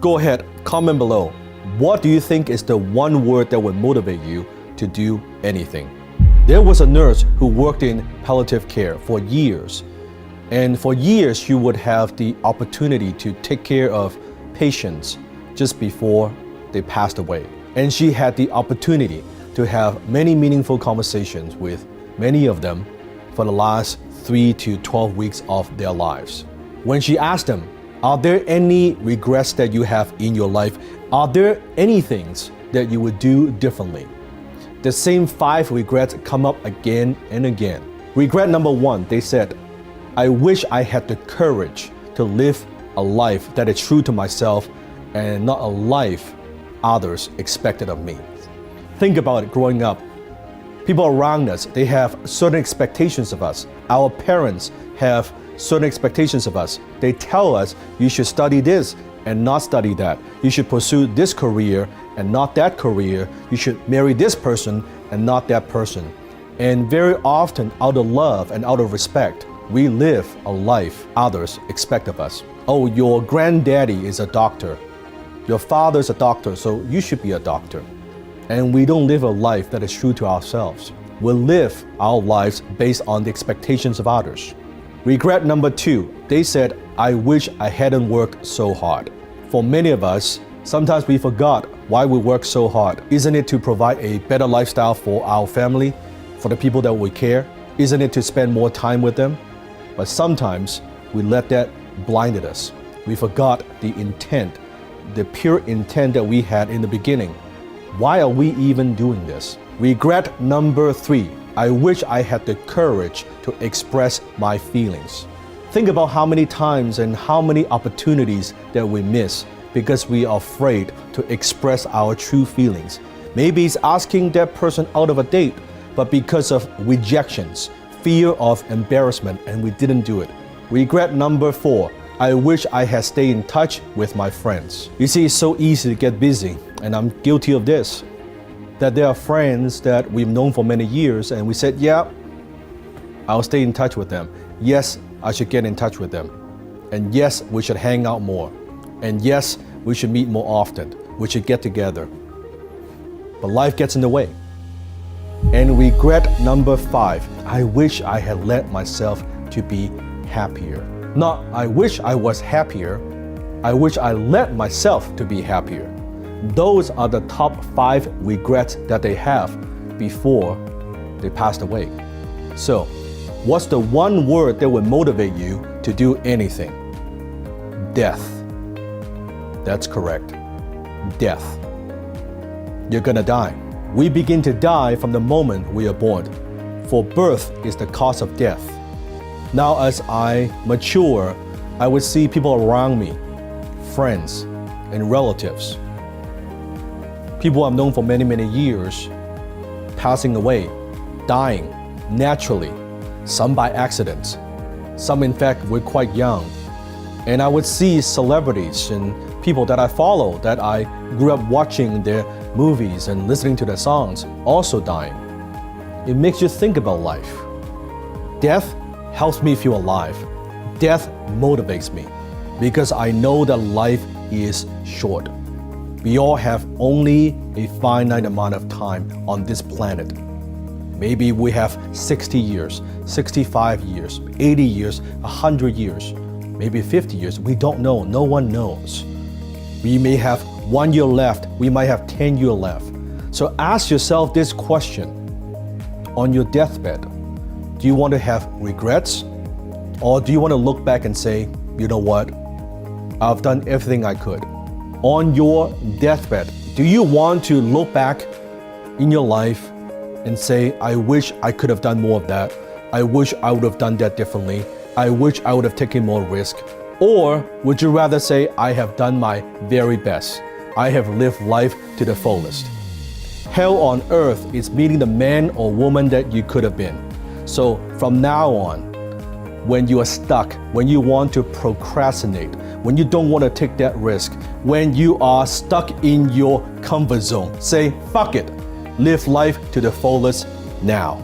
Go ahead, comment below. What do you think is the one word that would motivate you to do anything? There was a nurse who worked in palliative care for years. And for years, she would have the opportunity to take care of patients just before they passed away. And she had the opportunity to have many meaningful conversations with many of them for the last 3 to 12 weeks of their lives. When she asked them, are there any regrets that you have in your life? Are there any things that you would do differently? The same 5 regrets come up again and again. Regret number 1, they said, I wish I had the courage to live a life that is true to myself and not a life others expected of me. Think about it growing up. People around us, they have certain expectations of us. Our parents have certain expectations of us. They tell us you should study this and not study that. You should pursue this career and not that career. You should marry this person and not that person. And very often, out of love and out of respect, we live a life others expect of us. Oh, your granddaddy is a doctor. Your father's a doctor, so you should be a doctor. And we don't live a life that is true to ourselves. We live our lives based on the expectations of others. Regret number 2, they said, I wish I hadn't worked so hard. For many of us, sometimes we forgot why we work so hard. Isn't it to provide a better lifestyle for our family, for the people that we care? Isn't it to spend more time with them? But sometimes we let that blinded us. We forgot the intent, the pure intent that we had in the beginning. Why are we even doing this? Regret number 3, I wish I had the courage to express my feelings. Think about how many times and how many opportunities that we miss because we are afraid to express our true feelings. Maybe it's asking that person out of a date, but because of rejections, fear of embarrassment, and we didn't do it. Regret number 4, I wish I had stayed in touch with my friends. You see, it's so easy to get busy, and I'm guilty of this. That there are friends that we've known for many years, and we said, yeah, I'll stay in touch with them. Yes, I should get in touch with them. And yes, we should hang out more. And yes, we should meet more often. We should get together. But life gets in the way. And regret number 5, I wish I had let myself to be happier. Not, I wish I was happier. I wish I let myself to be happier. Those are the top 5 regrets that they have before they passed away. So, what's the one word that would motivate you to do anything? Death. That's correct. Death. You're gonna die. We begin to die from the moment we are born. For birth is the cause of death. Now as I mature, I would see people around me, friends and relatives, people I've known for many, many years, passing away, dying naturally, some by accidents, some in fact were quite young. And I would see celebrities and people that I follow, that I grew up watching their movies and listening to their songs, also dying. It makes you think about life. Death helps me feel alive. Death motivates me because I know that life is short. We all have only a finite amount of time on this planet. Maybe we have 60 years, 65 years, 80 years, 100 years, maybe 50 years. We don't know. No one knows. We may have 1 year left. We might have 10 years left. So ask yourself this question. On your deathbed, do you want to have regrets? Or do you want to look back and say, you know what? I've done everything I could. On your deathbed, do you want to look back in your life and say, I wish I could have done more of that. I wish I would have done that differently. I wish I would have taken more risk. Or would you rather say, I have done my very best. I have lived life to the fullest. Hell on earth is meeting the man or woman that you could have been. So from now on, when you are stuck, when you want to procrastinate, when you don't want to take that risk, when you are stuck in your comfort zone, say, fuck it. Live life to the fullest now.